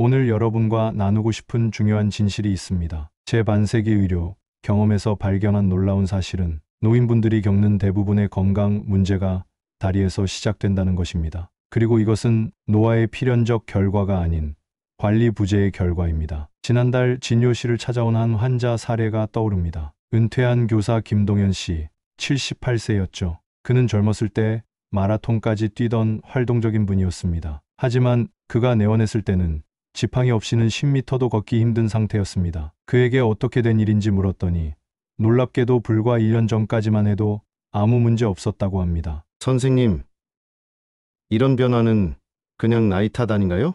오늘 여러분과 나누고 싶은 중요한 진실이 있습니다. 제 반세기 의료 경험에서 발견한 놀라운 사실은 노인분들이 겪는 대부분의 건강 문제가 다리에서 시작된다는 것입니다. 그리고 이것은 노화의 필연적 결과가 아닌 관리 부재의 결과입니다. 지난달 진료실을 찾아온 한 환자 사례가 떠오릅니다. 은퇴한 교사 김동현 씨, 78세였죠. 그는 젊었을 때 마라톤까지 뛰던 활동적인 분이었습니다. 하지만 그가 내원했을 때는 지팡이 없이는 10m도 걷기 힘든 상태였습니다. 그에게 어떻게 된 일인지 물었더니 놀랍게도 불과 1년 전까지만 해도 아무 문제 없었다고 합니다. 선생님, 이런 변화는 그냥 나이 탓 아닌가요?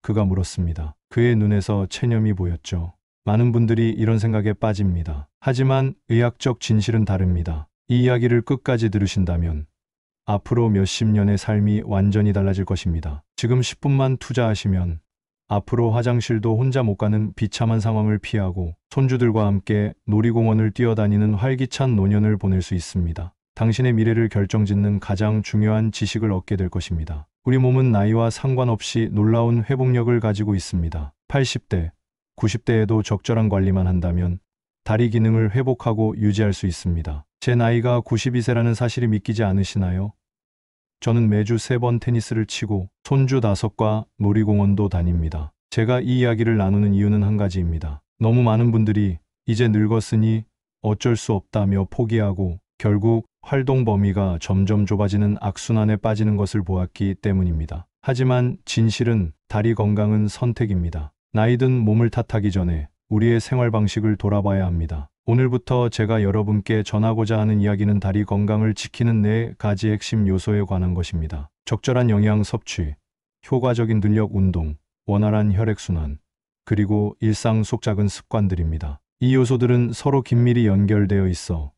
그가 물었습니다. 그의 눈에서 체념이 보였죠. 많은 분들이 이런 생각에 빠집니다. 하지만 의학적 진실은 다릅니다. 이 이야기를 끝까지 들으신다면 앞으로 몇십 년의 삶이 완전히 달라질 것입니다. 지금 10분만 투자하시면 앞으로 화장실도 혼자 못 가는 비참한 상황을 피하고 손주들과 함께 놀이공원을 뛰어다니는 활기찬 노년을 보낼 수 있습니다. 당신의 미래를 결정짓는 가장 중요한 지식을 얻게 될 것입니다. 우리 몸은 나이와 상관없이 놀라운 회복력을 가지고 있습니다. 80대, 90대에도 적절한 관리만 한다면 다리 기능을 회복하고 유지할 수 있습니다. 제 나이가 92세라는 사실이 믿기지 않으시나요? 저는 매주 3번 테니스를 치고 손주 5과 놀이공원도 다닙니다. 제가 이 이야기를 나누는 이유는 한 가지입니다. 너무 많은 분들이 이제 늙었으니 어쩔 수 없다며 포기하고 결국 활동 범위가 점점 좁아지는 악순환에 빠지는 것을 보았기 때문입니다. 하지만 진실은 다리 건강은 선택입니다. 나이든 몸을 탓하기 전에 우리의 생활 방식을 돌아봐야 합니다. 오늘부터 제가 여러분께 전하고자 하는 이야기는 다리 건강을 지키는 4가지 핵심 요소에 관한 것입니다. 적절한 영양 섭취, 효과적인 근력 운동, 원활한 혈액순환, 그리고 일상 속 작은 습관들입니다. 이 요소들은 서로 긴밀히 연결되어 있어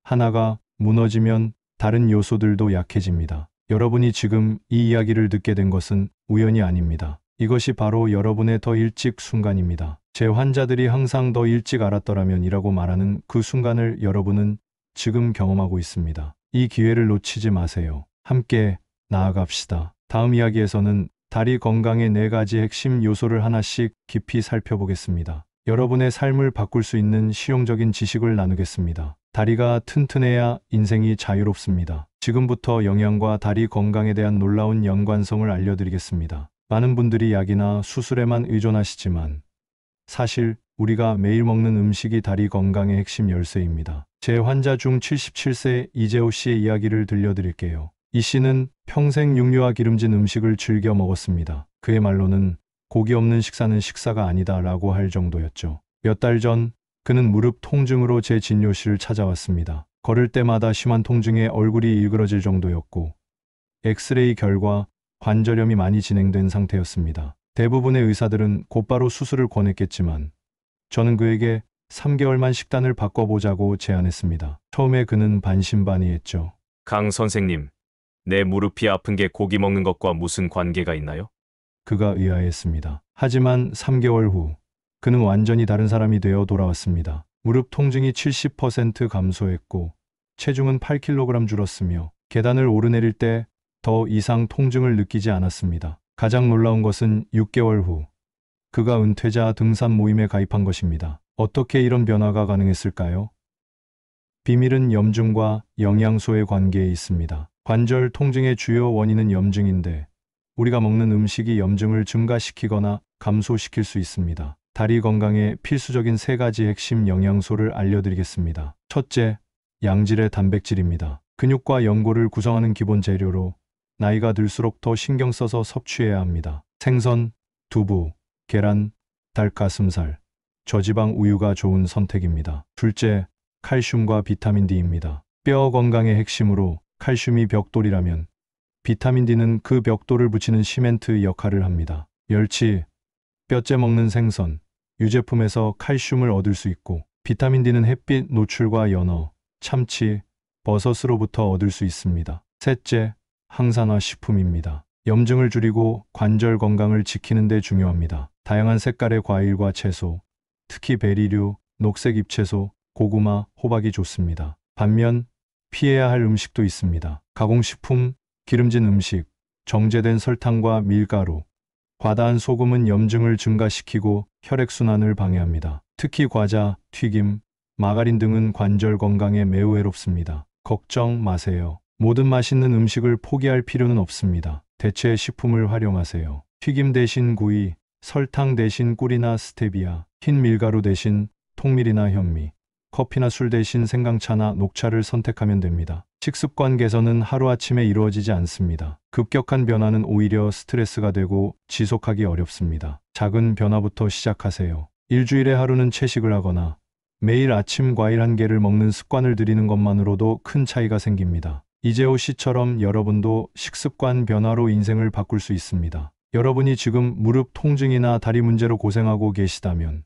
하나가 무너지면 다른 요소들도 약해집니다. 여러분이 지금 이 이야기를 듣게 된 것은 우연이 아닙니다. 이것이 바로 여러분의 더 일찍 순간입니다. 제 환자들이 항상 더 일찍 알았더라면 이라고 말하는 그 순간을 여러분은 지금 경험하고 있습니다. 이 기회를 놓치지 마세요. 함께 나아갑시다. 다음 이야기에서는 다리 건강의 4가지 핵심 요소를 하나씩 깊이 살펴보겠습니다. 여러분의 삶을 바꿀 수 있는 실용적인 지식을 나누겠습니다. 다리가 튼튼해야 인생이 자유롭습니다. 지금부터 영양과 다리 건강에 대한 놀라운 연관성을 알려드리겠습니다. 많은 분들이 약이나 수술에만 의존하시지만 사실 우리가 매일 먹는 음식이 다리 건강의 핵심 열쇠입니다. 제 환자 중 77세 이재호 씨의 이야기를 들려드릴게요. 이 씨는 평생 육류와 기름진 음식을 즐겨 먹었습니다. 그의 말로는 고기 없는 식사는 식사가 아니다 라고 할 정도였죠. 몇 달 전 그는 무릎 통증으로 제 진료실을 찾아왔습니다. 걸을 때마다 심한 통증에 얼굴이 일그러질 정도였고 엑스레이 결과 관절염이 많이 진행된 상태였습니다. 대부분의 의사들은 곧바로 수술을 권했겠지만 저는 그에게 3개월만 식단을 바꿔보자고 제안했습니다. 처음에 그는 반신반의했죠. 강 선생님, 내 무릎이 아픈 게 고기 먹는 것과 무슨 관계가 있나요? 그가 의아해했습니다. 하지만 3개월 후 그는 완전히 다른 사람이 되어 돌아왔습니다. 무릎 통증이 70% 감소했고 체중은 8kg 줄었으며 계단을 오르내릴 때 더 이상 통증을 느끼지 않았습니다. 가장 놀라운 것은 6개월 후 그가 은퇴자 등산 모임에 가입한 것입니다. 어떻게 이런 변화가 가능했을까요? 비밀은 염증과 영양소의 관계에 있습니다. 관절 통증의 주요 원인은 염증인데 우리가 먹는 음식이 염증을 증가시키거나 감소시킬 수 있습니다. 다리 건강에 필수적인 3가지 핵심 영양소를 알려드리겠습니다. 첫째, 양질의 단백질입니다. 근육과 연골을 구성하는 기본 재료로 나이가 들수록 더 신경 써서 섭취해야 합니다. 생선, 두부, 계란, 닭가슴살, 저지방 우유가 좋은 선택입니다. 둘째, 칼슘과 비타민 D입니다. 뼈 건강의 핵심으로 칼슘이 벽돌이라면 비타민 D는 그 벽돌을 붙이는 시멘트 역할을 합니다. 멸치, 뼈째 먹는 생선, 유제품에서 칼슘을 얻을 수 있고 비타민 D는 햇빛 노출과 연어, 참치, 버섯으로부터 얻을 수 있습니다. 셋째, 항산화 식품입니다. 염증을 줄이고 관절 건강을 지키는 데 중요합니다. 다양한 색깔의 과일과 채소, 특히 베리류, 녹색 잎채소, 고구마, 호박이 좋습니다. 반면 피해야 할 음식도 있습니다. 가공식품, 기름진 음식, 정제된 설탕과 밀가루, 과다한 소금은 염증을 증가시키고 혈액순환을 방해합니다. 특히 과자, 튀김, 마가린 등은 관절 건강에 매우 해롭습니다. 걱정 마세요. 모든 맛있는 음식을 포기할 필요는 없습니다. 대체 식품을 활용하세요. 튀김 대신 구이, 설탕 대신 꿀이나 스테비아, 흰 밀가루 대신 통밀이나 현미, 커피나 술 대신 생강차나 녹차를 선택하면 됩니다. 식습관 개선은 하루아침에 이루어지지 않습니다. 급격한 변화는 오히려 스트레스가 되고 지속하기 어렵습니다. 작은 변화부터 시작하세요. 일주일에 하루는 채식을 하거나 매일 아침 과일 한 개를 먹는 습관을 들이는 것만으로도 큰 차이가 생깁니다. 이재호 씨처럼 여러분도 식습관 변화로 인생을 바꿀 수 있습니다. 여러분이 지금 무릎 통증이나 다리 문제로 고생하고 계시다면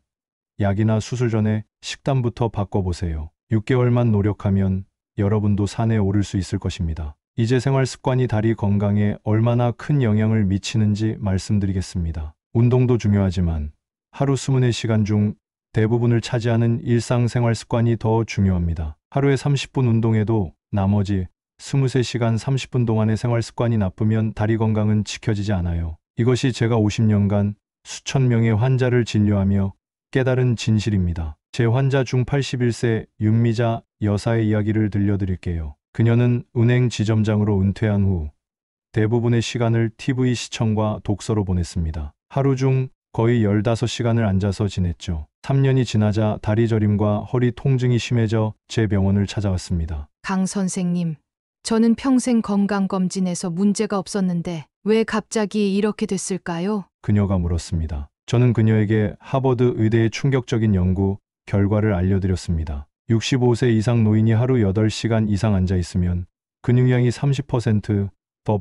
약이나 수술 전에 식단부터 바꿔보세요. 6개월만 노력하면 여러분도 산에 오를 수 있을 것입니다. 이제 생활 습관이 다리 건강에 얼마나 큰 영향을 미치는지 말씀드리겠습니다. 운동도 중요하지만 하루 24시간 중 대부분을 차지하는 일상생활 습관이 더 중요합니다. 하루에 30분 운동해도 나머지 23시간 30분 동안의 생활 습관이 나쁘면 다리 건강은 지켜지지 않아요. 이것이 제가 50년간 수천 명의 환자를 진료하며 깨달은 진실입니다. 제 환자 중 81세 윤미자 여사의 이야기를 들려드릴게요. 그녀는 은행 지점장으로 은퇴한 후 대부분의 시간을 TV 시청과 독서로 보냈습니다. 하루 중 거의 15시간을 앉아서 지냈죠. 3년이 지나자 다리 저림과 허리 통증이 심해져 제 병원을 찾아왔습니다. 강 선생님, 저는 평생 건강검진에서 문제가 없었는데 왜 갑자기 이렇게 됐을까요? 그녀가 물었습니다. 저는 그녀에게 하버드 의대의 충격적인 연구 결과를 알려드렸습니다. 65세 이상 노인이 하루 8시간 이상 앉아 있으면 근육량이 30%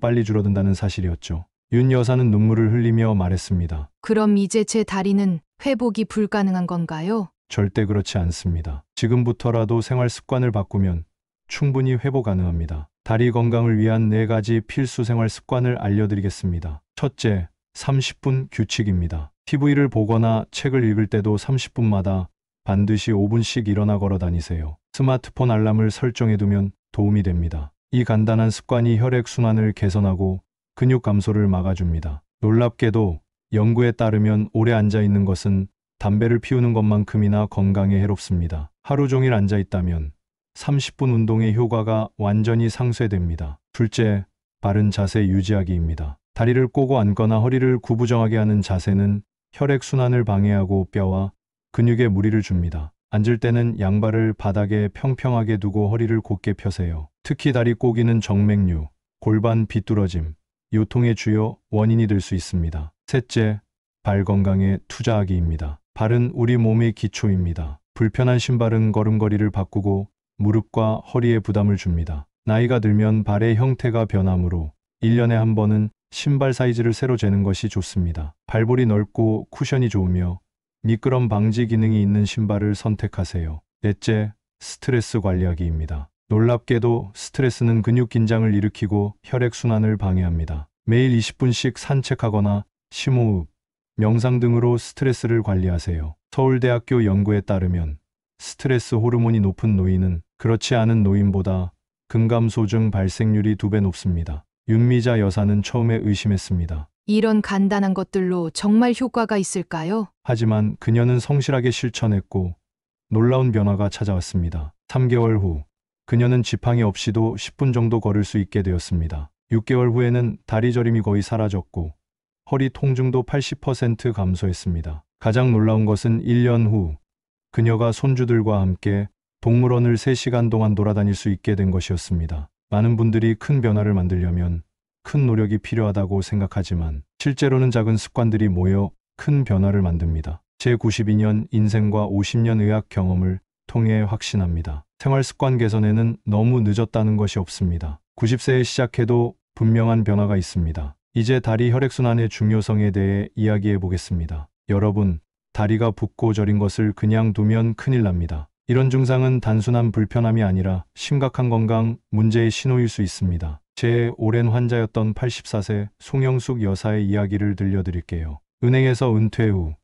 빨리 줄어든다는 사실이었죠. 윤 여사는 눈물을 흘리며 말했습니다. 그럼 이제 제 다리는 회복이 불가능한 건가요? 절대 그렇지 않습니다. 지금부터라도 생활 습관을 바꾸면 충분히 회복 가능합니다. 다리 건강을 위한 4가지 필수 생활 습관을 알려드리겠습니다. 첫째, 30분 규칙입니다. TV를 보거나 책을 읽을 때도 30분마다 반드시 5분씩 일어나 걸어 다니세요. 스마트폰 알람을 설정해두면 도움이 됩니다. 이 간단한 습관이 혈액순환을 개선하고 근육 감소를 막아줍니다. 놀랍게도 연구에 따르면 오래 앉아 있는 것은 담배를 피우는 것만큼이나 건강에 해롭습니다. 하루 종일 앉아 있다면 30분 운동의 효과가 완전히 상쇄됩니다. 둘째, 바른 자세 유지하기입니다. 다리를 꼬고 앉거나 허리를 구부정하게 하는 자세는 혈액순환을 방해하고 뼈와 근육에 무리를 줍니다. 앉을 때는 양발을 바닥에 평평하게 두고 허리를 곧게 펴세요. 특히 다리 꼬기는 정맥류, 골반 비뚤어짐, 요통의 주요 원인이 될 수 있습니다. 셋째, 발 건강에 투자하기입니다. 발은 우리 몸의 기초입니다. 불편한 신발은 걸음걸이를 바꾸고 무릎과 허리에 부담을 줍니다. 나이가 들면 발의 형태가 변하므로 1년에 한 번은 신발 사이즈를 새로 재는 것이 좋습니다. 발볼이 넓고 쿠션이 좋으며 미끄럼 방지 기능이 있는 신발을 선택하세요. 넷째, 스트레스 관리하기입니다. 놀랍게도 스트레스는 근육 긴장을 일으키고 혈액순환을 방해합니다. 매일 20분씩 산책하거나 심호흡, 명상 등으로 스트레스를 관리하세요. 서울대학교 연구에 따르면 스트레스 호르몬이 높은 노인은 그렇지 않은 노인보다 근감소증 발생률이 2배 높습니다. 윤미자 여사는 처음에 의심했습니다. 이런 간단한 것들로 정말 효과가 있을까요? 하지만 그녀는 성실하게 실천했고 놀라운 변화가 찾아왔습니다. 3개월 후 그녀는 지팡이 없이도 10분 정도 걸을 수 있게 되었습니다. 6개월 후에는 다리 저림이 거의 사라졌고 허리 통증도 80% 감소했습니다. 가장 놀라운 것은 1년 후 그녀가 손주들과 함께 동물원을 3시간 동안 돌아다닐 수 있게 된 것이었습니다. 많은 분들이 큰 변화를 만들려면 큰 노력이 필요하다고 생각하지만 실제로는 작은 습관들이 모여 큰 변화를 만듭니다. 제 92년 인생과 50년 의학 경험을 통해 확신합니다. 생활 습관 개선에는 너무 늦었다는 것이 없습니다. 90세에 시작해도 분명한 변화가 있습니다. 이제 다리 혈액순환의 중요성에 대해 이야기해 보겠습니다. 여러분, 다리가 붓고 저린 것을 그냥 두면 큰일 납니다. 이런 증상은 단순한 불편함이 아니라 심각한 건강 문제의 신호일 수 있습니다. 제 오랜 환자였던 84세 송영숙 여사의 이야기를 들려드릴게요. 은행에서 은퇴 후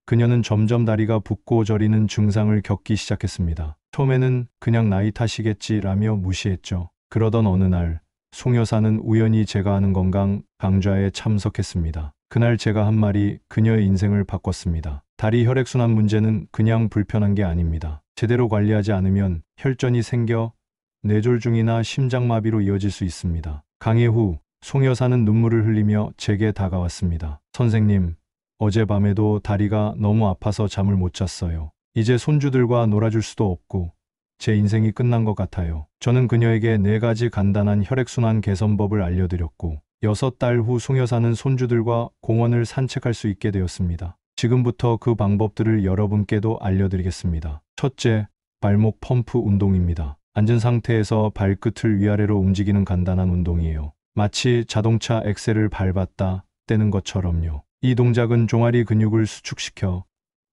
그녀는 점점 다리가 붓고 저리는 증상을 겪기 시작했습니다. 처음에는 그냥 나이 탓이겠지라며 무시했죠. 그러던 어느 날 송 여사는 우연히 제가 하는 건강 강좌에 참석했습니다. 그날 제가 한 말이 그녀의 인생을 바꿨습니다. 다리 혈액순환 문제는 그냥 불편한 게 아닙니다. 제대로 관리하지 않으면 혈전이 생겨 뇌졸중이나 심장마비로 이어질 수 있습니다. 강해 후 송 여사는 눈물을 흘리며 제게 다가왔습니다. 선생님, 어젯밤에도 다리가 너무 아파서 잠을 못 잤어요. 이제 손주들과 놀아줄 수도 없고 제 인생이 끝난 것 같아요. 저는 그녀에게 4가지 간단한 혈액순환 개선법을 알려드렸고 6달 후 송 여사는 손주들과 공원을 산책할 수 있게 되었습니다. 지금부터 그 방법들을 여러분께도 알려드리겠습니다. 첫째, 발목 펌프 운동입니다. 앉은 상태에서 발끝을 위아래로 움직이는 간단한 운동이에요. 마치 자동차 엑셀을 밟았다 떼는 것처럼요. 이 동작은 종아리 근육을 수축시켜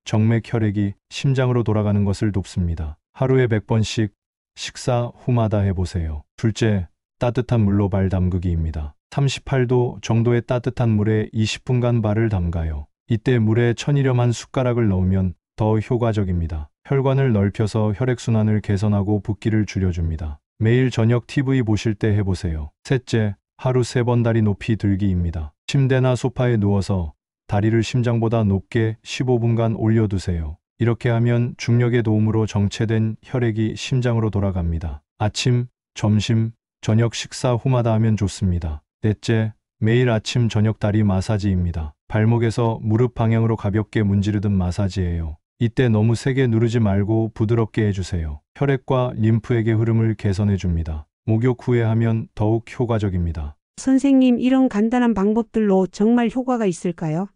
정맥 혈액이 심장으로 돌아가는 것을 돕습니다. 하루에 100번씩 식사 후마다 해보세요. 둘째, 따뜻한 물로 발 담그기입니다. 38도 정도의 따뜻한 물에 20분간 발을 담가요. 이때 물에 천일염 한 숟가락을 넣으면 더 효과적입니다. 혈관을 넓혀서 혈액순환을 개선하고 붓기를 줄여줍니다. 매일 저녁 TV 보실 때 해보세요. 셋째, 하루 3번 다리 높이 들기입니다. 침대나 소파에 누워서 다리를 심장보다 높게 15분간 올려두세요. 이렇게 하면 중력의 도움으로 정체된 혈액이 심장으로 돌아갑니다. 아침, 점심, 저녁 식사 후마다 하면 좋습니다. 넷째, 매일 아침 저녁 다리 마사지입니다. 발목에서 무릎 방향으로 가볍게 문지르듯 마사지예요. 이때 너무 세게 누르지 말고 부드럽게 해주세요. 혈액과 림프액의 흐름을 개선해줍니다. 목욕 후에 하면 더욱 효과적입니다. 선생님, 이런 간단한 방법들로 정말 효과가 있을까요?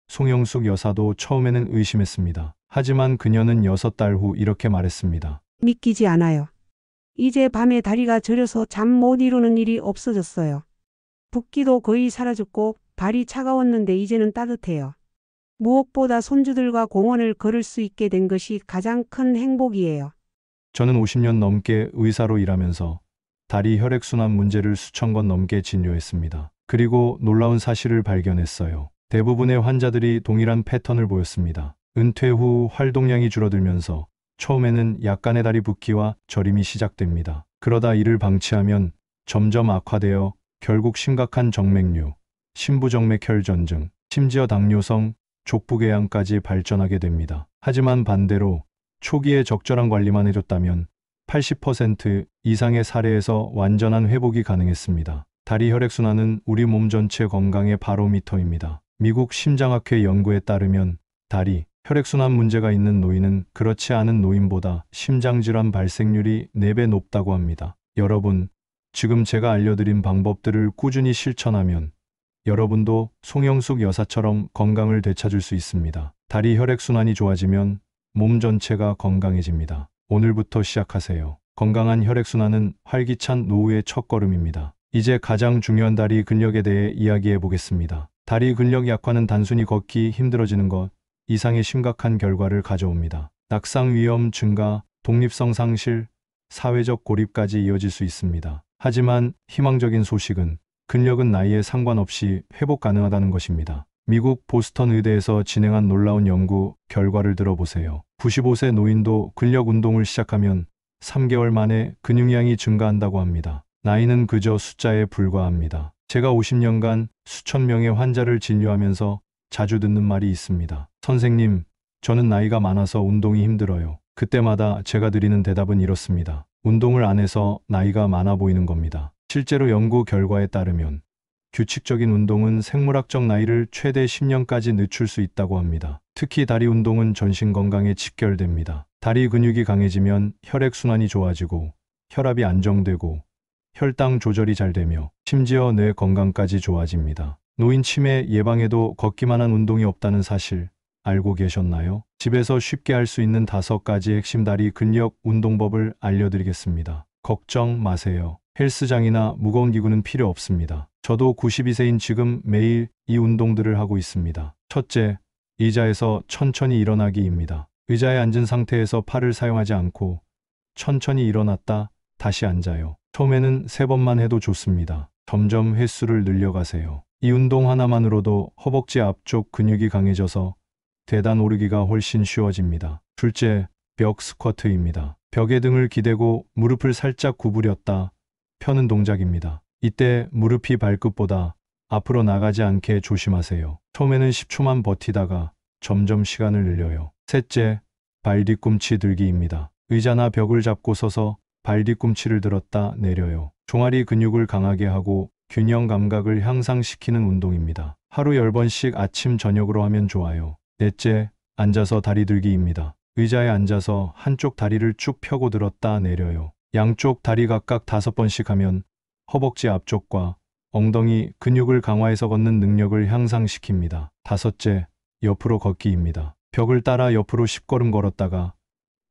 송영숙 여사도 처음에는 의심했습니다. 하지만 그녀는 6달 후 이렇게 말했습니다. 믿기지 않아요. 이제 밤에 다리가 저려서 잠 못 이루는 일이 없어졌어요. 붓기도 거의 사라졌고 발이 차가웠는데 이제는 따뜻해요. 무엇보다 손주들과 공원을 걸을 수 있게 된 것이 가장 큰 행복이에요. 저는 50년 넘게 의사로 일하면서 다리 혈액순환 문제를 수천 건 넘게 진료했습니다. 그리고 놀라운 사실을 발견했어요. 대부분의 환자들이 동일한 패턴을 보였습니다. 은퇴 후 활동량이 줄어들면서 처음에는 약간의 다리 붓기와 저림이 시작됩니다. 그러다 이를 방치하면 점점 악화되어 결국 심각한 정맥류, 심부정맥혈전증, 심지어 당뇨성, 족부궤양까지 발전하게 됩니다. 하지만 반대로 초기에 적절한 관리만 해줬다면 80% 이상의 사례에서 완전한 회복이 가능했습니다. 다리 혈액순환은 우리 몸 전체 건강의 바로미터입니다. 미국 심장학회 연구에 따르면 다리 혈액순환 문제가 있는 노인은 그렇지 않은 노인보다 심장질환 발생률이 4배 높다고 합니다. 여러분, 지금 제가 알려드린 방법들을 꾸준히 실천하면 여러분도 송영숙 여사처럼 건강을 되찾을 수 있습니다. 다리 혈액순환이 좋아지면 몸 전체가 건강해집니다. 오늘부터 시작하세요. 건강한 혈액순환은 활기찬 노후의 첫걸음입니다. 이제 가장 중요한 다리 근력에 대해 이야기해 보겠습니다. 다리 근력 약화는 단순히 걷기 힘들어지는 것 이상의 심각한 결과를 가져옵니다. 낙상 위험 증가, 독립성 상실, 사회적 고립까지 이어질 수 있습니다. 하지만 희망적인 소식은 근력은 나이에 상관없이 회복 가능하다는 것입니다. 미국 보스턴 의대에서 진행한 놀라운 연구 결과를 들어보세요. 95세 노인도 근력 운동을 시작하면 3개월 만에 근육량이 증가한다고 합니다. 나이는 그저 숫자에 불과합니다. 제가 50년간 수천 명의 환자를 진료하면서 자주 듣는 말이 있습니다. 선생님, 저는 나이가 많아서 운동이 힘들어요. 그때마다 제가 드리는 대답은 이렇습니다. 운동을 안 해서 나이가 많아 보이는 겁니다. 실제로 연구 결과에 따르면 규칙적인 운동은 생물학적 나이를 최대 10년까지 늦출 수 있다고 합니다. 특히 다리 운동은 전신 건강에 직결됩니다. 다리 근육이 강해지면 혈액순환이 좋아지고 혈압이 안정되고 혈당 조절이 잘 되며 심지어 뇌 건강까지 좋아집니다. 노인 치매 예방에도 걷기만 한 운동이 없다는 사실 알고 계셨나요? 집에서 쉽게 할 수 있는 5가지 핵심 다리 근력 운동법을 알려드리겠습니다. 걱정 마세요. 헬스장이나 무거운 기구는 필요 없습니다. 저도 92세인 지금 매일 이 운동들을 하고 있습니다. 첫째, 의자에서 천천히 일어나기입니다. 의자에 앉은 상태에서 팔을 사용하지 않고 천천히 일어났다 다시 앉아요. 처음에는 3번만 해도 좋습니다. 점점 횟수를 늘려가세요. 이 운동 하나만으로도 허벅지 앞쪽 근육이 강해져서 계단 오르기가 훨씬 쉬워집니다. 둘째, 벽 스쿼트입니다. 벽에 등을 기대고 무릎을 살짝 구부렸다 펴는 동작입니다. 이때 무릎이 발끝보다 앞으로 나가지 않게 조심하세요. 처음에는 10초만 버티다가 점점 시간을 늘려요. 셋째, 발 뒤꿈치 들기입니다. 의자나 벽을 잡고 서서 발 뒤꿈치를 들었다 내려요. 종아리 근육을 강하게 하고 균형 감각을 향상시키는 운동입니다. 하루 10번씩 아침 저녁으로 하면 좋아요. 넷째, 앉아서 다리 들기입니다. 의자에 앉아서 한쪽 다리를 쭉 펴고 들었다 내려요. 양쪽 다리 각각 5번씩 하면 허벅지 앞쪽과 엉덩이 근육을 강화해서 걷는 능력을 향상시킵니다. 다섯째, 옆으로 걷기입니다. 벽을 따라 옆으로 10걸음 걸었다가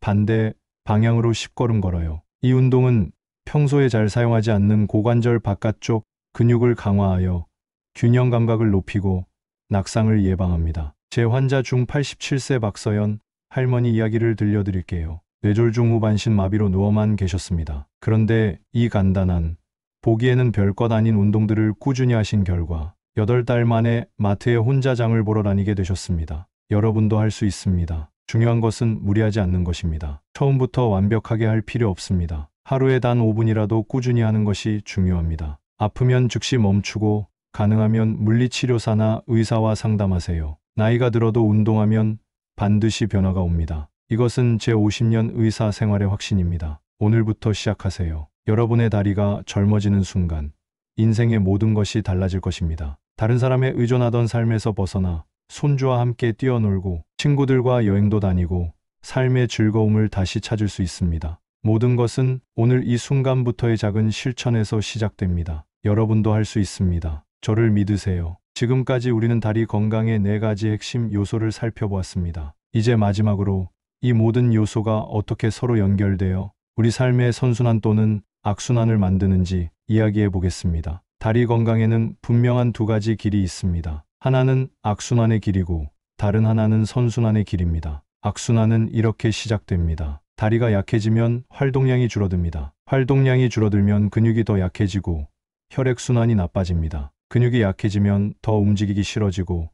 반대 방향으로 10걸음 걸어요. 이 운동은 평소에 잘 사용하지 않는 고관절 바깥쪽 근육을 강화하여 균형 감각을 높이고 낙상을 예방합니다. 제 환자 중 87세 박서연 할머니 이야기를 들려드릴게요. 뇌졸중 후 반신 마비로 누워만 계셨습니다. 그런데 이 간단한 보기에는 별것 아닌 운동들을 꾸준히 하신 결과 8달 만에 마트에 혼자 장을 보러 다니게 되셨습니다. 여러분도 할 수 있습니다. 중요한 것은 무리하지 않는 것입니다. 처음부터 완벽하게 할 필요 없습니다. 하루에 단 5분이라도 꾸준히 하는 것이 중요합니다. 아프면 즉시 멈추고 가능하면 물리치료사나 의사와 상담하세요. 나이가 들어도 운동하면 반드시 변화가 옵니다. 이것은 제 50년 의사 생활의 확신입니다. 오늘부터 시작하세요. 여러분의 다리가 젊어지는 순간 인생의 모든 것이 달라질 것입니다. 다른 사람에 의존하던 삶에서 벗어나 손주와 함께 뛰어놀고 친구들과 여행도 다니고 삶의 즐거움을 다시 찾을 수 있습니다. 모든 것은 오늘 이 순간부터의 작은 실천에서 시작됩니다. 여러분도 할 수 있습니다. 저를 믿으세요. 지금까지 우리는 다리 건강의 4가지 핵심 요소를 살펴보았습니다. 이제 마지막으로 이 모든 요소가 어떻게 서로 연결되어 우리 삶의 선순환 또는 악순환을 만드는지 이야기해 보겠습니다. 다리 건강에는 분명한 2가지 길이 있습니다. 하나는 악순환의 길이고 다른 하나는 선순환의 길입니다. 악순환은 이렇게 시작됩니다. 다리가 약해지면 활동량이 줄어듭니다. 활동량이 줄어들면 근육이 더 약해지고 혈액순환이 나빠집니다. 근육이 약해지면 더 움직이기 싫어지고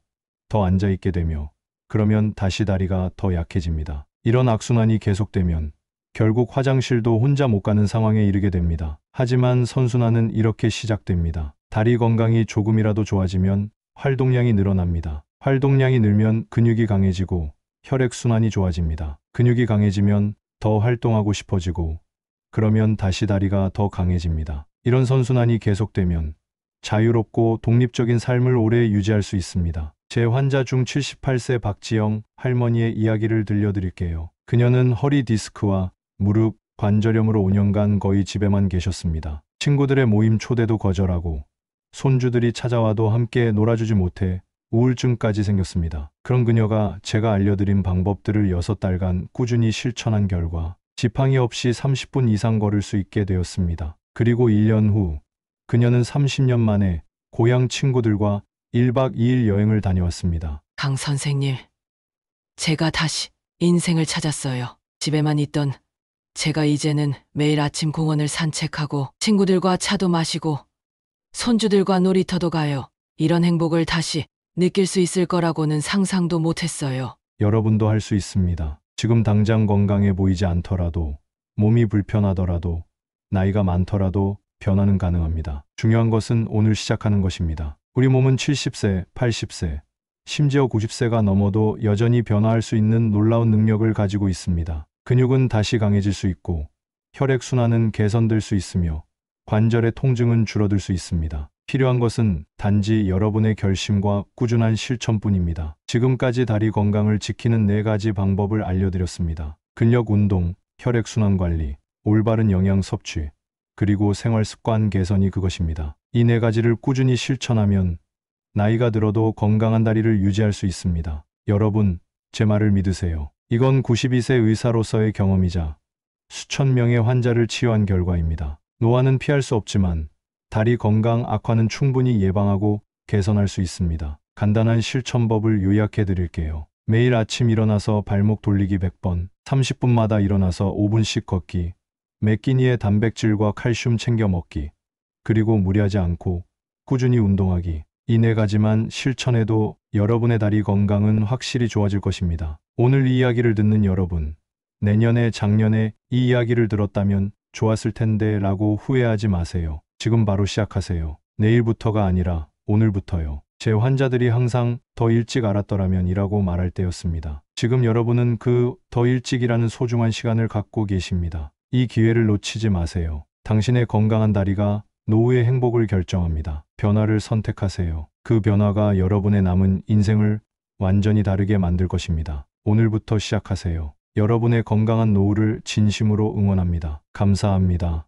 더 앉아있게 되며 그러면 다시 다리가 더 약해집니다. 이런 악순환이 계속되면 결국 화장실도 혼자 못 가는 상황에 이르게 됩니다. 하지만 선순환은 이렇게 시작됩니다. 다리 건강이 조금이라도 좋아지면 활동량이 늘어납니다. 활동량이 늘면 근육이 강해지고 혈액순환이 좋아집니다. 근육이 강해지면 더 활동하고 싶어지고 그러면 다시 다리가 더 강해집니다. 이런 선순환이 계속되면 자유롭고 독립적인 삶을 오래 유지할 수 있습니다. 제 환자 중 78세 박지영 할머니의 이야기를 들려드릴게요. 그녀는 허리 디스크와 무릎 관절염으로 5년간 거의 집에만 계셨습니다. 친구들의 모임 초대도 거절하고 손주들이 찾아와도 함께 놀아주지 못해 우울증까지 생겼습니다. 그런 그녀가 제가 알려드린 방법들을 6달간 꾸준히 실천한 결과 지팡이 없이 30분 이상 걸을 수 있게 되었습니다. 그리고 1년 후 그녀는 30년 만에 고향 친구들과 1박 2일 여행을 다녀왔습니다. 강 선생님, 제가 다시 인생을 찾았어요. 집에만 있던 제가 이제는 매일 아침 공원을 산책하고 친구들과 차도 마시고 손주들과 놀이터도 가요. 이런 행복을 다시 느낄 수 있을 거라고는 상상도 못했어요. 여러분도 할 수 있습니다. 지금 당장 건강해 보이지 않더라도 몸이 불편하더라도 나이가 많더라도 변화는 가능합니다. 중요한 것은 오늘 시작하는 것입니다. 우리 몸은 70세, 80세, 심지어 90세가 넘어도 여전히 변화할 수 있는 놀라운 능력을 가지고 있습니다. 근육은 다시 강해질 수 있고 혈액순환은 개선될 수 있으며 관절의 통증은 줄어들 수 있습니다. 필요한 것은 단지 여러분의 결심과 꾸준한 실천뿐입니다. 지금까지 다리 건강을 지키는 4가지 방법을 알려드렸습니다. 근력 운동, 혈액순환 관리, 올바른 영양 섭취, 그리고 생활 습관 개선이 그것입니다. 이 4가지를 꾸준히 실천하면 나이가 들어도 건강한 다리를 유지할 수 있습니다. 여러분, 제 말을 믿으세요. 이건 92세 의사로서의 경험이자 수천 명의 환자를 치유한 결과입니다. 노화는 피할 수 없지만 다리 건강 악화는 충분히 예방하고 개선할 수 있습니다. 간단한 실천법을 요약해 드릴게요. 매일 아침 일어나서 발목 돌리기 100번, 30분마다 일어나서 5분씩 걷기, 매 끼니에 단백질과 칼슘 챙겨 먹기, 그리고 무리하지 않고 꾸준히 운동하기. 이 4가지만 실천해도 여러분의 다리 건강은 확실히 좋아질 것입니다. 오늘 이 이야기를 듣는 여러분, 내년에 작년에 이 이야기를 들었다면 좋았을 텐데 라고 후회하지 마세요. 지금 바로 시작하세요. 내일부터가 아니라 오늘부터요. 제 환자들이 항상 더 일찍 알았더라면 이라고 말할 때였습니다. 지금 여러분은 그 더 일찍이라는 소중한 시간을 갖고 계십니다. 이 기회를 놓치지 마세요. 당신의 건강한 다리가 노후의 행복을 결정합니다. 변화를 선택하세요. 그 변화가 여러분의 남은 인생을 완전히 다르게 만들 것입니다. 오늘부터 시작하세요. 여러분의 건강한 노후를 진심으로 응원합니다. 감사합니다.